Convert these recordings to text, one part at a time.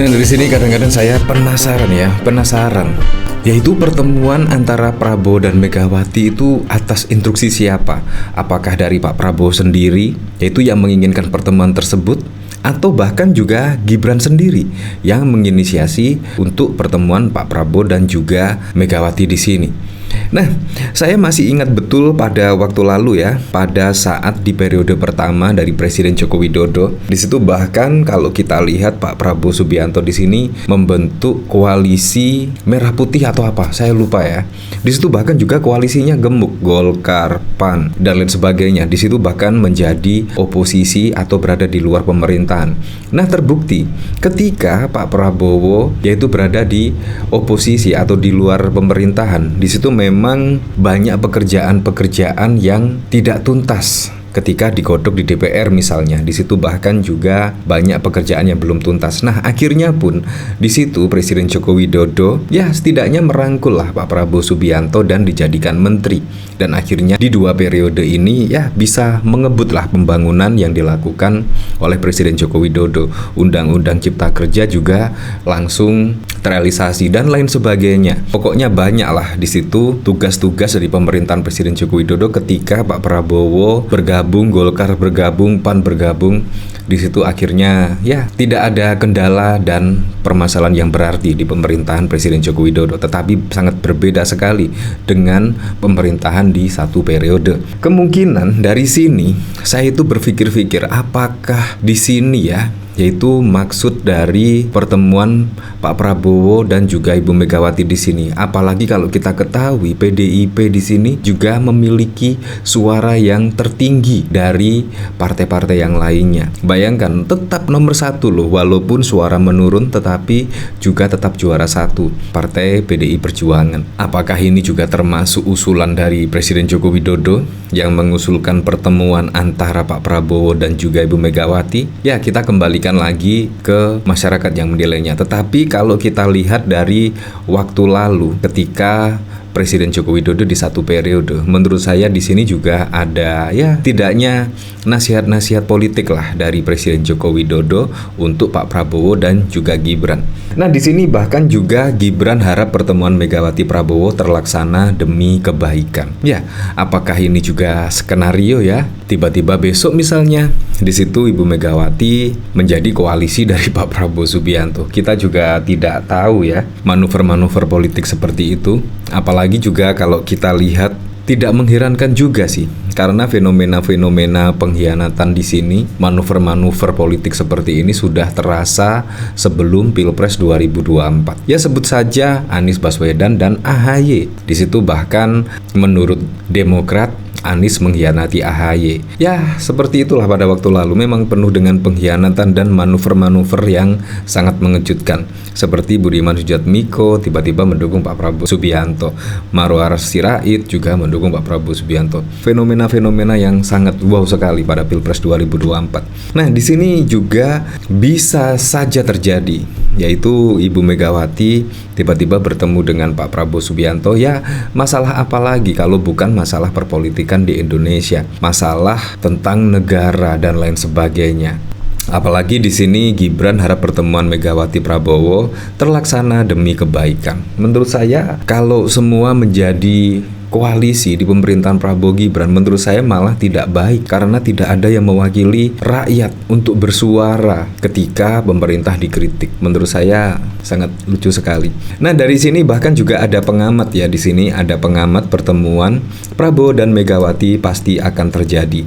Nah, dari sini kadang-kadang saya penasaran. Yaitu pertemuan antara Prabowo dan Megawati itu atas instruksi siapa? Apakah dari Pak Prabowo sendiri, yaitu yang menginginkan pertemuan tersebut? Atau bahkan juga Gibran sendiri yang menginisiasi untuk pertemuan Pak Prabowo dan juga Megawati di sini. Nah, saya masih ingat betul pada waktu lalu ya, pada saat di periode pertama dari Presiden Joko Widodo. Di situ bahkan kalau kita lihat Pak Prabowo Subianto di sini membentuk koalisi Merah Putih atau apa, saya lupa ya. Di situ bahkan juga koalisinya gemuk, Golkar, PAN dan lain sebagainya. Di situ bahkan menjadi oposisi atau berada di luar pemerintahan. Nah, terbukti ketika Pak Prabowo yaitu berada di oposisi atau di luar pemerintahan, di situ memang banyak pekerjaan-pekerjaan yang tidak tuntas ketika digodok di DPR misalnya. Di situ bahkan juga banyak pekerjaan yang belum tuntas. Nah, akhirnya pun di situ Presiden Joko Widodo ya setidaknya merangkul lah Pak Prabowo Subianto dan dijadikan menteri. Dan akhirnya di 2 periode ini ya bisa mengebutlah pembangunan yang dilakukan oleh Presiden Joko Widodo. Undang-undang Cipta Kerja juga langsung terrealisasi dan lain sebagainya. Pokoknya banyak lah di situ tugas-tugas dari pemerintahan Presiden Joko Widodo ketika Pak Prabowo bergabung, Golkar bergabung, PAN bergabung. Di situ akhirnya ya tidak ada kendala dan permasalahan yang berarti di pemerintahan Presiden Joko Widodo, tetapi sangat berbeda sekali dengan pemerintahan di satu periode. Kemungkinan dari sini saya itu berpikir-pikir apakah di sini ya yaitu maksud dari pertemuan Pak Prabowo dan juga Ibu Megawati di sini. Apalagi kalau kita ketahui PDIP di sini juga memiliki suara yang tertinggi dari partai-partai yang lainnya. Bayangkan tetap nomor 1 loh, walaupun suara menurun tetapi juga tetap juara 1 Partai PDI Perjuangan. Apakah ini juga termasuk usulan dari Presiden Joko Widodo yang mengusulkan pertemuan antara Pak Prabowo dan juga Ibu Megawati? Ya, kita kembalikan lagi ke masyarakat yang menilainya. Tetapi kalau kita lihat dari waktu lalu ketika Presiden Joko Widodo di satu periode, menurut saya di sini juga ada ya tidaknya nasihat-nasihat politik lah dari Presiden Joko Widodo untuk Pak Prabowo dan juga Gibran. Nah, di sini bahkan juga Gibran harap pertemuan Megawati Prabowo terlaksana demi kebaikan. Ya, apakah ini juga skenario ya? Tiba-tiba besok misalnya di situ Ibu Megawati menjadi koalisi dari Pak Prabowo Subianto. Kita juga tidak tahu ya manuver-manuver politik seperti itu. Apalagi juga kalau kita lihat tidak mengherankan juga sih, karena fenomena-fenomena pengkhianatan di sini, manuver-manuver politik seperti ini sudah terasa sebelum Pilpres 2024. Ya, sebut saja Anies Baswedan dan AHY. Di situ bahkan menurut Demokrat Anies mengkhianati AHY. Ya, seperti itulah pada waktu lalu, memang penuh dengan pengkhianatan dan manuver-manuver yang sangat mengejutkan. Seperti Budiman Sujatmiko tiba-tiba mendukung Pak Prabowo Subianto, Marwar Sirait juga mendukung Pak Prabowo Subianto. Fenomena-fenomena yang sangat wow sekali pada Pilpres 2024. Nah, di sini juga bisa saja terjadi, yaitu Ibu Megawati tiba-tiba bertemu dengan Pak Prabowo Subianto. Ya, masalah apa lagi kalau bukan masalah perpolitikan di Indonesia, masalah tentang negara dan lain sebagainya. Apalagi di sini Gibran harap pertemuan Megawati Prabowo terlaksana demi kebaikan. Menurut saya kalau semua menjadi koalisi di pemerintahan Prabowo Gibran, menurut saya malah tidak baik karena tidak ada yang mewakili rakyat untuk bersuara ketika pemerintah dikritik. Menurut saya sangat lucu sekali. Nah, dari sini bahkan juga ada pengamat ya, di sini ada pengamat pertemuan Prabowo dan Megawati pasti akan terjadi.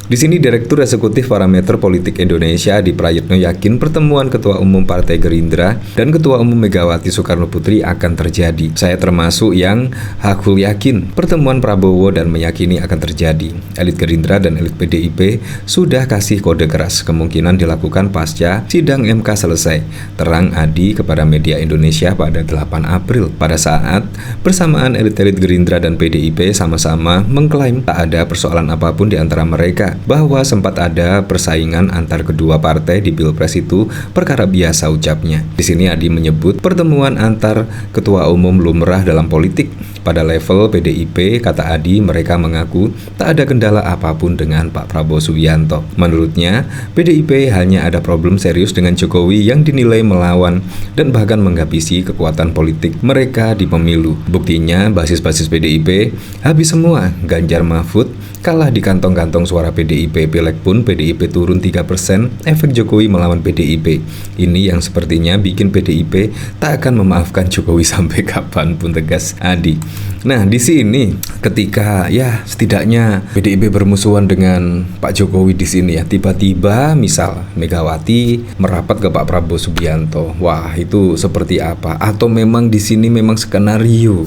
Di sini Direktur Eksekutif Parameter Politik Indonesia Adi Prayitno yakin pertemuan Ketua Umum Partai Gerindra dan Ketua Umum Megawati Soekarno Putri akan terjadi. Saya termasuk yang hakul yakin pertemuan Prabowo dan meyakini akan terjadi. Elit Gerindra dan elit PDIP sudah kasih kode keras kemungkinan dilakukan pasca sidang MK selesai. Terang Adi kepada media Indonesia pada 8 April. Pada saat bersamaan elit-elit Gerindra dan PDIP sama-sama mengklaim tak ada persoalan apapun di antara mereka. media bahwa sempat ada persaingan antar kedua partai di Pilpres itu perkara biasa ucapnya. Di sini Adi menyebut pertemuan antar ketua umum lumrah dalam politik. Pada level PDIP, kata Adi, mereka mengaku tak ada kendala apapun dengan Pak Prabowo Subianto. Menurutnya, PDIP hanya ada problem serius dengan Jokowi yang dinilai melawan dan bahkan menghabisi kekuatan politik mereka di pemilu. Buktinya, basis-basis PDIP habis semua. Ganjar Mahfud kalah di kantong-kantong suara PDIP, Pileg pun PDIP turun 3%, efek Jokowi melawan PDIP. Ini yang sepertinya bikin PDIP tak akan memaafkan Jokowi sampai kapanpun, tegas Adi. Nah, di sini ketika ya setidaknya PDIP bermusuhan dengan Pak Jokowi di sini ya, tiba-tiba misal Megawati merapat ke Pak Prabowo Subianto. Wah, itu seperti apa? Atau memang di sini memang skenario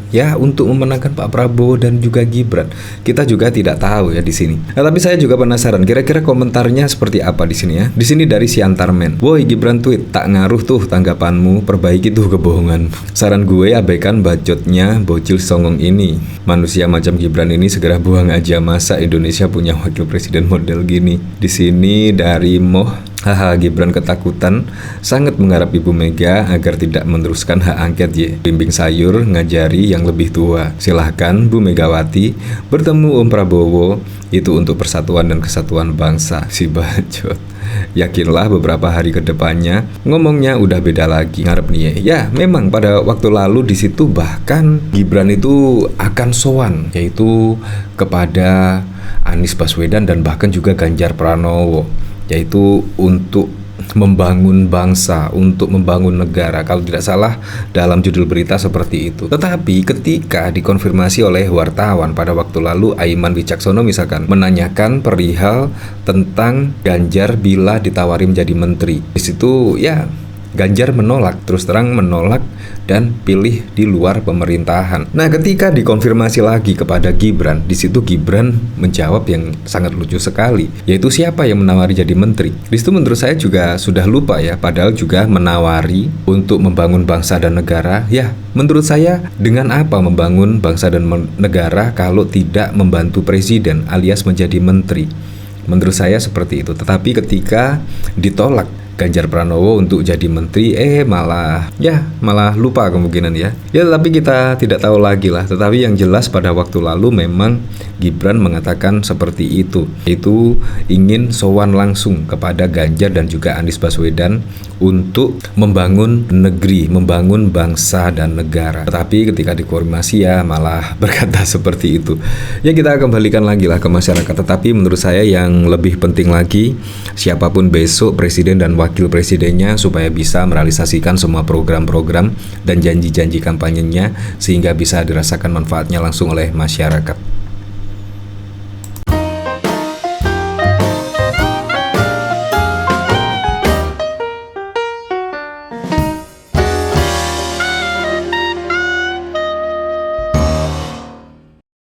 ya untuk memenangkan Pak Prabowo dan juga Gibran. Kita juga tidak tahu ya di sini. Nah, tapi saya juga penasaran kira-kira komentarnya seperti apa di sini ya. Di sini dari Siantarmen. Woi Gibran tweet, tak ngaruh tuh tanggapanmu, perbaiki tuh kebohongan. Saran gue abaikan bacotnya bocil songong ini. Manusia macam Gibran ini segera buang aja, masa Indonesia punya wakil presiden model gini. Di sini dari Moh, haha, Gibran ketakutan, sangat mengharap Ibu Mega agar tidak meneruskan hak angket ye. Bimbing sayur, ngajari yang lebih tua. Silahkan Bu Megawati bertemu Om Prabowo, itu untuk persatuan dan kesatuan bangsa. Si bacot. Yakinlah beberapa hari ke depannya ngomongnya udah beda lagi. Ngarep nih ya, memang pada waktu lalu di situ bahkan Gibran itu akan sowan, yaitu kepada Anies Baswedan dan bahkan juga Ganjar Pranowo, yaitu untuk membangun bangsa, untuk membangun negara. Kalau tidak salah dalam judul berita seperti itu. Tetapi ketika dikonfirmasi oleh wartawan pada waktu lalu, Aiman Wicaksono misalkan menanyakan perihal tentang Ganjar bila ditawari menjadi menteri. Di situ ya Ganjar menolak, terus terang menolak dan pilih di luar pemerintahan. Nah, ketika dikonfirmasi lagi kepada Gibran, di situ Gibran menjawab yang sangat lucu sekali, yaitu siapa yang menawari jadi menteri. Di situ menurut saya juga sudah lupa ya, padahal juga menawari untuk membangun bangsa dan negara. Ya, menurut saya dengan apa membangun bangsa dan negara kalau tidak membantu presiden alias menjadi menteri? Menurut saya seperti itu. Tetapi ketika ditolak Ganjar Pranowo untuk jadi menteri, malah lupa kemungkinan ya. Ya, tapi kita tidak tahu lagi lah. Tetapi yang jelas pada waktu lalu memang Gibran mengatakan seperti itu, yaitu ingin sowan langsung kepada Ganjar dan juga Anies Baswedan untuk membangun negeri, membangun bangsa dan negara. Tetapi ketika dikonfirmasi ya malah berkata seperti itu. Ya, kita kembalikan lagi lah ke masyarakat. Tetapi menurut saya yang lebih penting lagi, siapapun besok presiden dan wakil presidennya supaya bisa merealisasikan semua program-program dan janji-janji kampanyenya sehingga bisa dirasakan manfaatnya langsung oleh masyarakat.